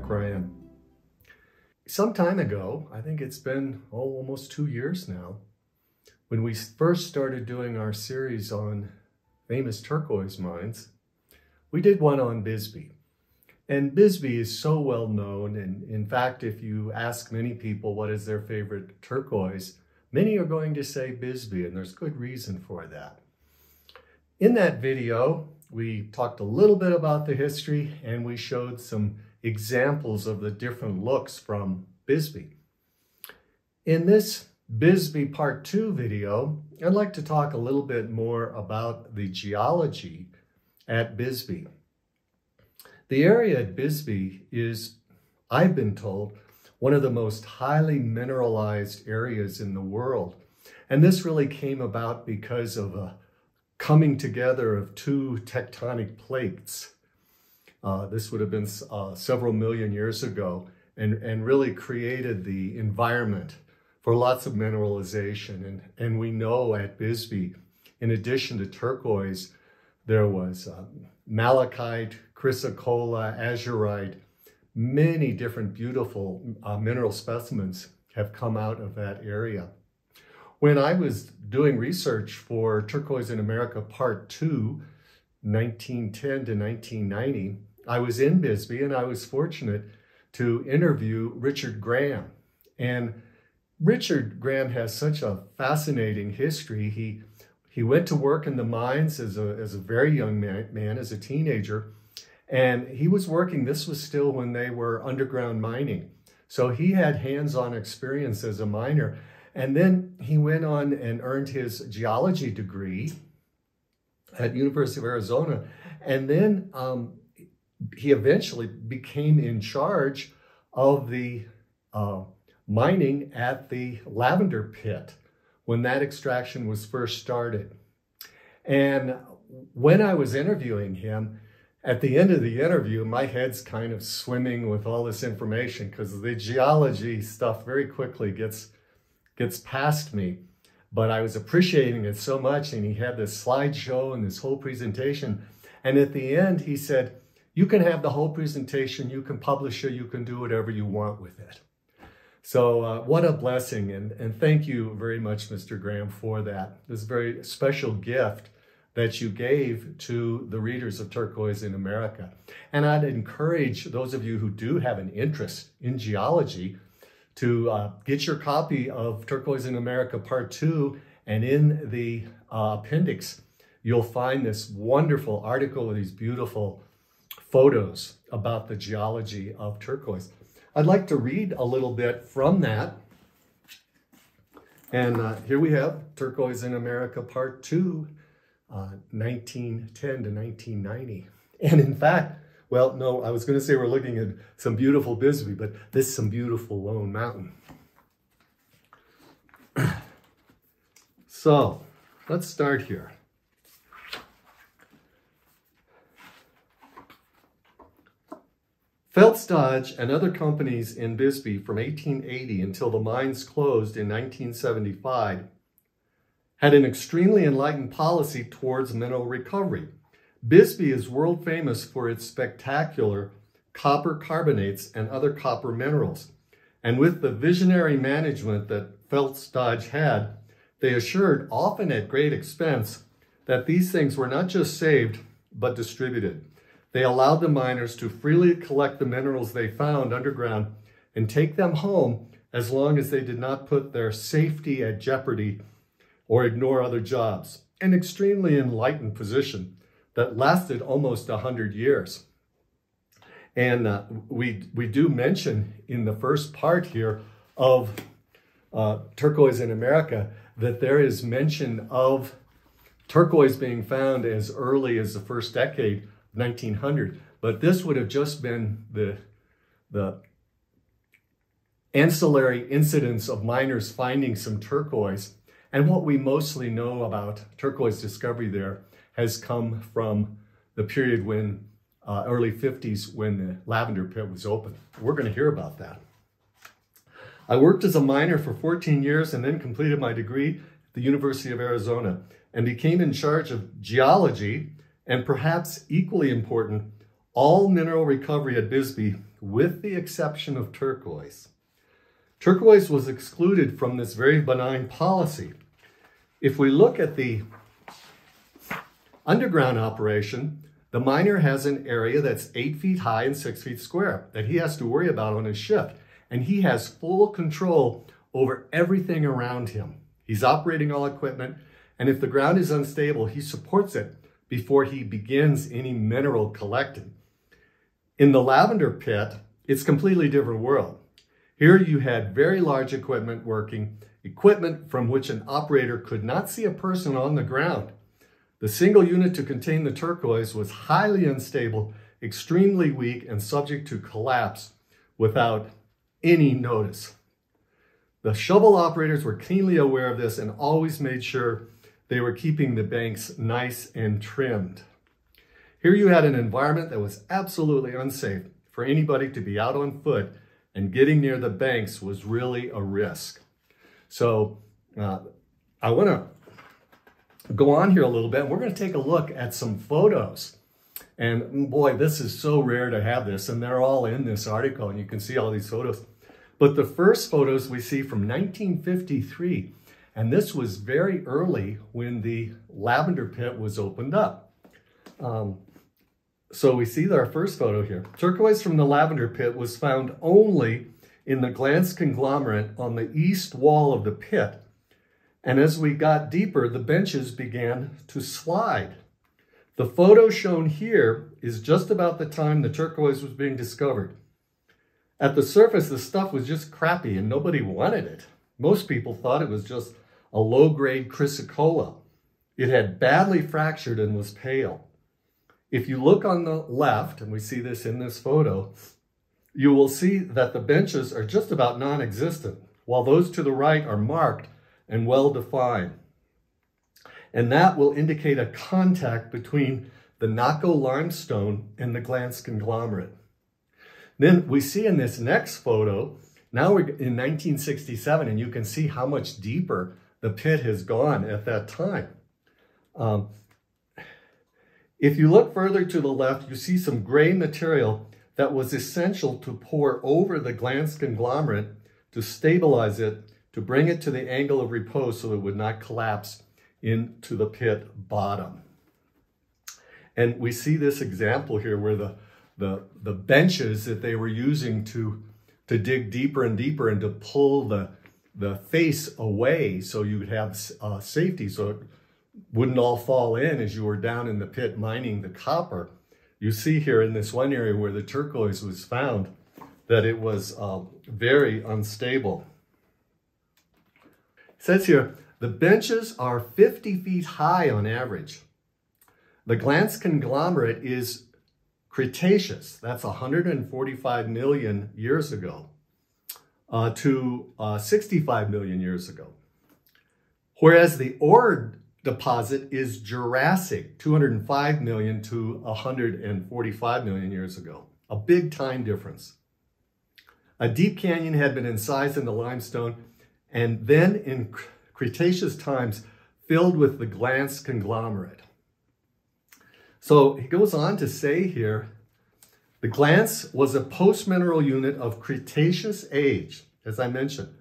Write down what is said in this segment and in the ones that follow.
Graham. Some time ago, I think it's been almost 2 years now, when we first started doing our series on famous turquoise mines, we did one on Bisbee. And Bisbee is so well known, and in fact, if you ask many people what is their favorite turquoise, many are going to say Bisbee, and there's good reason for that. In that video, we talked a little bit about the history, and we showed some examples of the different looks from Bisbee. In this Bisbee Part 2 video, I'd like to talk a little bit more about the geology at Bisbee. The area at Bisbee is, I've been told, one of the most highly mineralized areas in the world. And this really came about because of a coming together of two tectonic plates. This would have been several million years ago and really created the environment for lots of mineralization. And we know at Bisbee, in addition to turquoise, there was malachite, chrysocolla, azurite. Many different beautiful mineral specimens have come out of that area. When I was doing research for Turquoise in America Part 2, 1910 to 1990, I was in Bisbee and I was fortunate to interview Richard Graham. And Richard Graham has such a fascinating history. He went to work in the mines as a very young man, as a teenager, and he was working, this was still when they were underground mining. So he had hands-on experience as a miner. And then he went on and earned his geology degree at University of Arizona. And then he eventually became in charge of the mining at the lavender pit when that extraction was first started. And when I was interviewing him, at the end of the interview, my head's kind of swimming with all this information because the geology stuff very quickly gets past me. But I was appreciating it so much, and he had this slideshow and this whole presentation. And at the end, he said, you can have the whole presentation, you can publish it, you can do whatever you want with it. So what a blessing, and thank you very much, Mr. Graham, for that. This very special gift that you gave to the readers of Turquoise in America. And I'd encourage those of you who do have an interest in geology to get your copy of Turquoise in America Part 2, and in the appendix, you'll find this wonderful article with these beautiful photos about the geology of turquoise. I'd like to read a little bit from that. And here we have Turquoise in America Part 2, 1910 to 1990. And in fact, well, no, I was going to say we're looking at some beautiful Bisbee, but this is some beautiful Lone Mountain. So let's start here. Phelps Dodge and other companies in Bisbee from 1880 until the mines closed in 1975 had an extremely enlightened policy towards mineral recovery. Bisbee is world famous for its spectacular copper carbonates and other copper minerals. And with the visionary management that Phelps Dodge had, they assured, often at great expense, that these things were not just saved, but distributed. They allowed the miners to freely collect the minerals they found underground and take them home as long as they did not put their safety at jeopardy or ignore other jobs. An extremely enlightened position that lasted almost 100 years. And we do mention in the first part here of Turquoise in America that there is mention of turquoise being found as early as the first decade, 1900, but this would have just been the ancillary incidents of miners finding some turquoise. And what we mostly know about turquoise discovery there has come from the period when, early 50s, when the lavender pit was open. We're going to hear about that. I worked as a miner for 14 years and then completed my degree at the University of Arizona and became in charge of geology and, perhaps equally important, all mineral recovery at Bisbee with the exception of turquoise. Turquoise was excluded from this very benign policy. If we look at the underground operation, the miner has an area that's 8 feet high and 6 feet square that he has to worry about on his shift. And he has full control over everything around him. He's operating all equipment, and if the ground is unstable, he supports it before he begins any mineral collecting. In the lavender pit, it's a completely different world. Here you had very large equipment working, equipment from which an operator could not see a person on the ground. The single unit to contain the turquoise was highly unstable, extremely weak, and subject to collapse without any notice. The shovel operators were keenly aware of this and always made sure they were keeping the banks nice and trimmed. Here you had an environment that was absolutely unsafe for anybody to be out on foot, and getting near the banks was really a risk. So I want to go on here a little bit. We're going to take a look at some photos. And boy, this is so rare to have this, and they're all in this article, and you can see all these photos. But the first photos we see from 1953, and this was very early when the lavender pit was opened up. So we see our first photo here. Turquoise from the lavender pit was found only in the glance conglomerate on the east wall of the pit. And as we got deeper, the benches began to slide. The photo shown here is just about the time the turquoise was being discovered. At the surface, the stuff was just crappy and nobody wanted it. Most people thought it was just a low-grade chrysocolla. It had badly fractured and was pale. If you look on the left, and we see this in this photo, you will see that the benches are just about non-existent, while those to the right are marked and well-defined. And that will indicate a contact between the Naco limestone and the glance conglomerate. Then we see in this next photo, now we're in 1967, and you can see how much deeper the pit has gone at that time. If you look further to the left, you see some gray material that was essential to pour over the glance conglomerate to stabilize it, to bring it to the angle of repose so it would not collapse into the pit bottom. And we see this example here where the benches that they were using to dig deeper and deeper and to pull the face away so you would have safety so it wouldn't all fall in as you were down in the pit mining the copper. You see here in this one area where the turquoise was found that it was very unstable. It says here, the benches are 50 feet high on average. The glance conglomerate is Cretaceous, that's 145 million years ago, to 65 million years ago. Whereas the ore deposit is Jurassic, 205 million to 145 million years ago. A big time difference. A deep canyon had been incised in the limestone and then in Cretaceous times filled with the glance conglomerate. So he goes on to say here, the glance was a post-mineral unit of Cretaceous age, as I mentioned.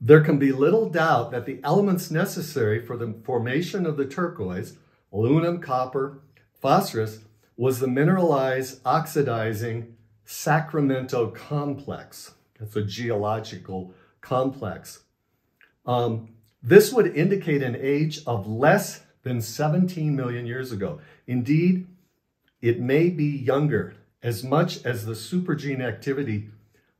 There can be little doubt that the elements necessary for the formation of the turquoise, aluminum, copper, phosphorus, was the mineralized oxidizing Sacramento complex. That's a geological complex. This would indicate an age of less than 17 million years ago. Indeed, it may be younger, as much as the supergene activity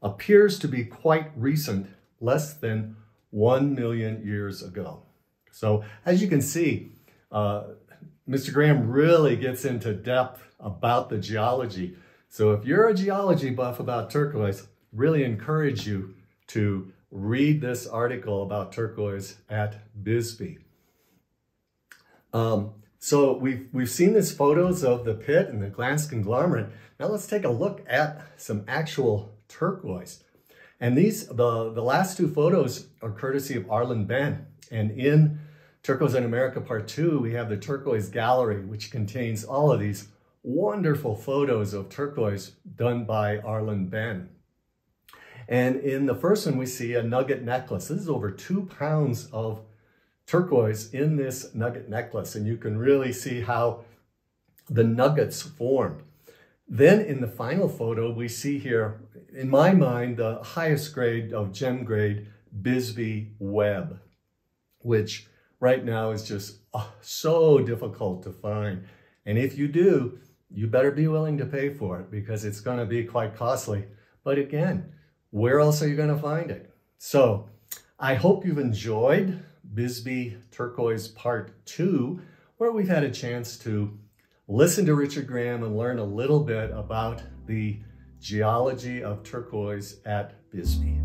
appears to be quite recent, less than 1 million years ago. So as you can see, Mr. Graham really gets into depth about the geology. So if you're a geology buff about turquoise, really encourage you to read this article about turquoise at Bisbee. So we've seen these photos of the pit and the glance conglomerate. Now let's take a look at some actual turquoise. And the last two photos are courtesy of Arlen Ben. And in Turquoise in America Part 2, we have the Turquoise Gallery, which contains all of these wonderful photos of turquoise done by Arlen Ben. And in the first one, we see a nugget necklace. This is over 2 pounds of turquoise in this nugget necklace, and you can really see how the nuggets formed. Then in the final photo, we see here, in my mind, the highest grade of gem grade Bisbee web, which right now is just so difficult to find. And if you do, you better be willing to pay for it because it's going to be quite costly. But again, where else are you going to find it? So I hope you've enjoyed Bisbee Turquoise Part 2, where we've had a chance to listen to Richard Graham and learn a little bit about the geology of turquoise at Bisbee.